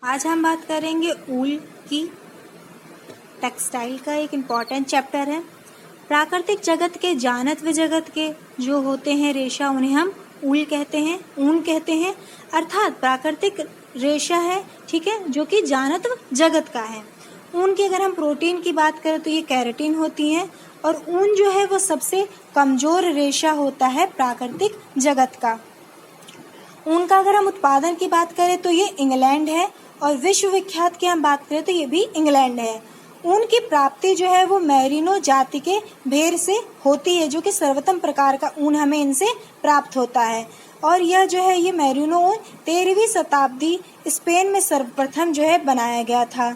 आज हम बात करेंगे ऊल की। टेक्सटाइल का एक इम्पॉर्टेंट चैप्टर है। प्राकृतिक जगत के जानत्व जगत के जो होते हैं रेशा, उन्हें हम ऊल कहते हैं, ऊन कहते हैं। अर्थात प्राकृतिक रेशा है, ठीक है, जो कि जानत्व जगत का है। ऊन की अगर हम प्रोटीन की बात करें तो ये केराटिन होती है, और ऊन जो है वो सबसे कमजोर रेशा होता है प्राकृतिक जगत का। ऊन का अगर हम उत्पादन की बात करें तो ये इंग्लैंड है, और विश्व विख्यात की हम बात करें तो ये भी इंग्लैंड है। ऊन की प्राप्ति जो है वो मैरिनो जाति के भेड़ से होती है, जो कि सर्वोत्तम प्रकार का ऊन हमें इनसे प्राप्त होता है। और यह जो है ये मैरिनो ऊन 13वीं शताब्दी स्पेन में सर्वप्रथम जो है बनाया गया था।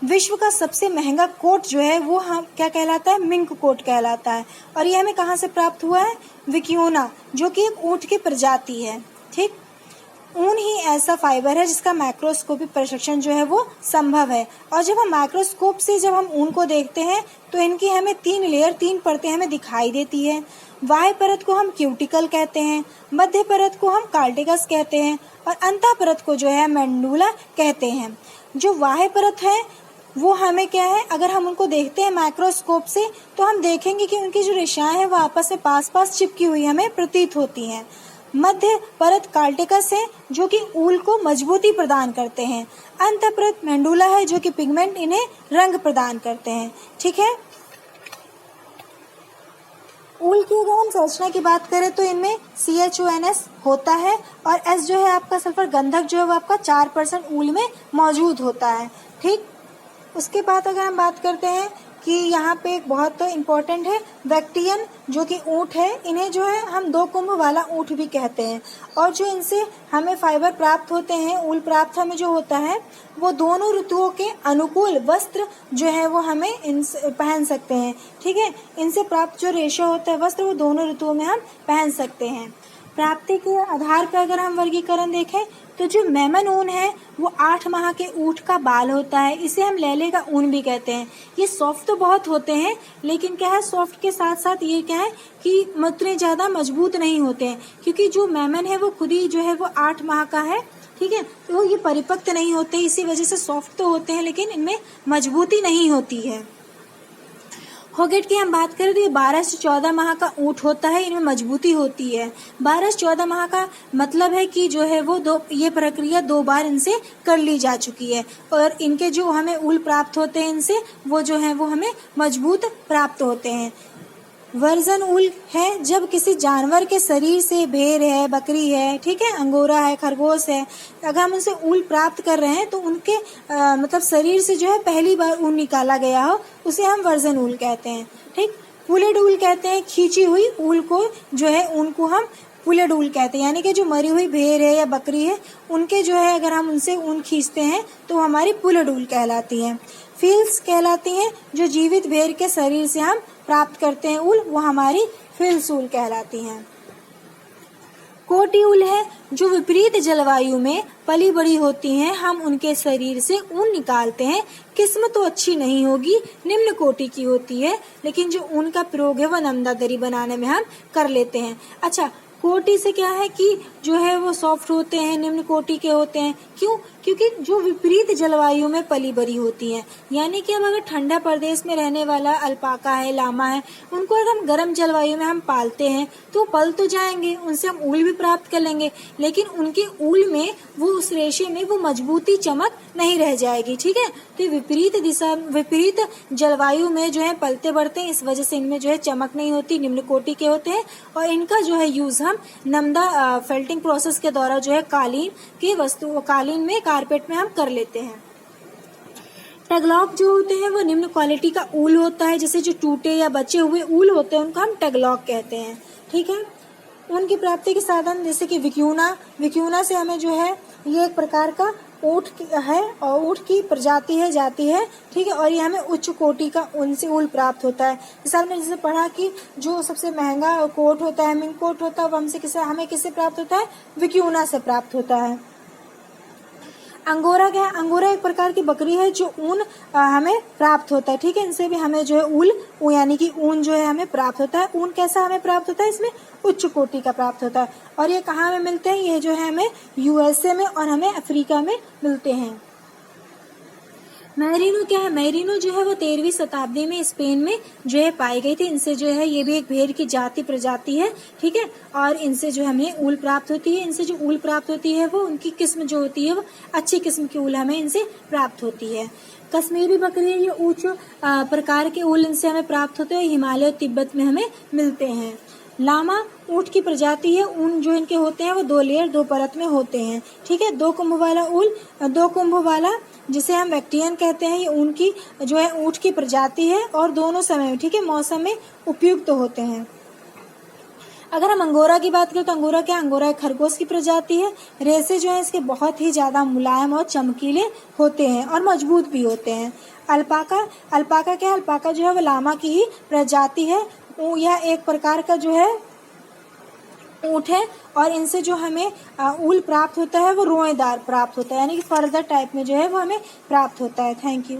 विश्व का सबसे महंगा कोट जो है वो हम क्या कहलाता है, मिंक कोट कहलाता है। और यह हमें कहाँ से प्राप्त हुआ है, विकियोना, जो कि एक ऊंट की प्रजाति है। ठीक, ऊन ही ऐसा फाइबर है जिसका माइक्रोस्कोपिक परीक्षण जो है वो संभव है। और जब हम माइक्रोस्कोप से जब हम ऊन को देखते हैं तो इनकी हमें 3 परतें हमें दिखाई देती है। बाह्य परत को हम क्यूटिकल कहते हैं, मध्य परत को हम कार्टिकस कहते हैं, और अंतः परत को जो है मेंडुला कहते हैं। जो बाह्य परत है वो हमें क्या है, अगर हम उनको देखते हैं माइक्रोस्कोप से तो हम देखेंगे कि उनकी जो रेशाएं हैं वो आपस में पास पास चिपकी हुई हमें प्रतीत होती हैं। मध्य परत कार्टिकस है, जो कि ऊल को मजबूती प्रदान करते हैं। अंत परत मेंडुला है, जो कि पिगमेंट इन्हें रंग प्रदान करते हैं। ठीक है, ऊल की अगर हम संरचना की बात करें तो इनमें CHONS होता है, और S जो है आपका सल्फर गंधक जो है वो आपका 4% ऊल में मौजूद होता है। ठीक, उसके बाद अगर हम बात करते हैं कि यहाँ पे एक बहुत इम्पोर्टेंट है बैक्टीरियन, जो कि ऊँट है। इन्हें जो है हम 2 कुंभ वाला ऊँट भी कहते हैं। और जो इनसे हमें फाइबर प्राप्त होते हैं, ऊल प्राप्त हमें जो होता है वो दोनों ऋतुओं के अनुकूल वस्त्र जो है वो हमें इनसे पहन सकते हैं। ठीक है, इनसे प्राप्त जो रेशा होता है वस्त्र वो दोनों ऋतुओं में हम पहन सकते हैं। प्राप्ति के आधार पर अगर हम वर्गीकरण देखें तो जो मेमन ऊन है वो 8 माह के ऊँट का बाल होता है। इसे हम लेले का ऊन भी कहते हैं। ये सॉफ्ट तो बहुत होते हैं, लेकिन क्या है, सॉफ्ट के साथ साथ ये क्या है कि उतने ज़्यादा मजबूत नहीं होते हैं, क्योंकि जो मेमन है वो खुद ही जो है वो 8 माह का है। ठीक है, तो ये परिपक्व नहीं होते, इसी वजह से सॉफ्ट तो होते हैं लेकिन इनमें मजबूती नहीं होती है। होगेट की हम बात करें तो ये 12 से 14 माह का ऊँट होता है, इनमें मजबूती होती है। 12 से 14 माह का मतलब है कि जो है वो ये प्रक्रिया 2 बार इनसे कर ली जा चुकी है, और इनके जो हमें ऊल प्राप्त होते हैं इनसे वो जो है वो हमें मजबूत प्राप्त होते हैं। वर्जन ऊल है जब किसी जानवर के शरीर से, भेड़ है, बकरी है, ठीक है, अंगोरा है, खरगोश है, अगर हम उनसे ऊल प्राप्त कर रहे हैं तो उनके मतलब शरीर से जो है पहली बार ऊन निकाला गया हो, उसे हम वर्जन ऊल कहते हैं। ठीक, पुलेड ऊल कहते हैं खींची हुई ऊल को, जो है ऊन को हम पुलेड ऊल कहते हैं। यानी कि जो मरी हुई भेड़ है या बकरी है उनके जो है अगर हम उनसे ऊन खींचते हैं तो हमारी पुलेड ऊल कहलाती हैं। फील्स कहलाती हैं जो जीवित भेड़ के शरीर से हम प्राप्त करते हैं ऊल, वो हमारी फील्स ऊल कहलाती हैं। कोटी ऊल है जो विपरीत जलवायु में पली बड़ी होती हैं, हम उनके शरीर से ऊन निकालते हैं। किस्म तो अच्छी नहीं होगी, निम्न कोटि की होती है, लेकिन जो ऊन का प्रयोग है वो नमदा दरी बनाने में हम कर लेते हैं। अच्छा, कोटि से क्या है कि जो है वो सॉफ्ट होते हैं, निम्न कोटि के होते हैं। क्यों? क्योंकि जो विपरीत जलवायु में पली बड़ी होती हैं। यानी कि अब अगर ठंडा प्रदेश में रहने वाला अल्पाका है, लामा है, उनको अगर हम गर्म जलवायु में हम पालते हैं तो पल तो जाएंगे, उनसे हम ऊल भी प्राप्त कर लेंगे, लेकिन उनके ऊल में वो उस रेशे में वो मजबूती, चमक नहीं रह जाएगी। ठीक है, तो विपरीत जलवायु में जो है पलते बढ़ते हैं, इस वजह से इनमें जो है चमक नहीं होती, निम्न कोटि के होते हैं। और इनका जो है यूज हम नमदा फेल्टिंग प्रोसेस के द्वारा जो है कालीन में, कारपेट में हम कर लेते हैं। टगलॉक जो होते हैं वो निम्न क्वालिटी का ऊल होता है, जैसे जो टूटे या बचे हुए ऊल होते हैं उनको हम टगलॉक कहते हैं। ठीक है, उनकी प्राप्ति के साधन जैसे कि विक्यूना से हमें जो है ये एक प्रकार का ऊँट है और ऊँट की प्रजाति है, जाति है। ठीक है, और ये हमें उच्च कोटि का उनसे ऊल प्राप्त होता है। जैसे हमने जैसे पढ़ा कि जो सबसे महंगा कोट होता है, मिंक कोट होता है, वो हमें किससे प्राप्त होता है, विक्यूना से प्राप्त होता है। अंगोरा क्या है? अंगोरा एक प्रकार की बकरी है जो ऊन हमें प्राप्त होता है, ठीक है। इनसे भी हमें जो है ऊल यानी कि ऊन जो है हमें प्राप्त होता है। ऊन कैसा हमें प्राप्त होता है? इसमें उच्च कोटि का प्राप्त होता है। और ये कहाँ में मिलते हैं? ये जो है हमें यूएसए में और हमें अफ्रीका में मिलते हैं। मैरिनो क्या है? मैरिनो जो है वो 13वीं शताब्दी में स्पेन में जो है पाई गई थी। इनसे जो है ये भी एक भेड़ की प्रजाति है, ठीक है। और इनसे जो हमें ऊल प्राप्त होती है। इनसे जो ऊल प्राप्त होती है वो उनकी किस्म जो होती है वो अच्छी किस्म की ऊल हमें इनसे प्राप्त होती है। कश्मीरी बकरी ये उच्च प्रकार के ऊल इनसे हमें प्राप्त होते हैं। हिमालय और तिब्बत में हमें मिलते हैं। लामा ऊंट की प्रजाति है। ऊन जो इनके होते हैं वो 2 लेयर 2 परत में होते हैं, ठीक है। 2 कुंभ वाला ऊल, 2 कुंभ वाला जिसे हम बैक्टीरियन कहते हैं, ये ऊन की जो है ऊंट की प्रजाति है और दोनों समय में, ठीक है, मौसम में उपयुक्त होते हैं। अगर हम अंगोरा की बात करें तो अंगोरा क्या? अंगोरा एक खरगोश की प्रजाति है। रेसे जो है इसके बहुत ही ज्यादा मुलायम और चमकीले होते हैं और मजबूत भी होते हैं। अल्पाका क्या है? अल्पाका जो है वो लामा की ही प्रजाति है। यह एक प्रकार का जो है ऊंट है और इनसे जो हमें ऊल प्राप्त होता है वो रोएदार प्राप्त होता है, यानी कि फर्दर टाइप में जो है वो हमें प्राप्त होता है। Thank you.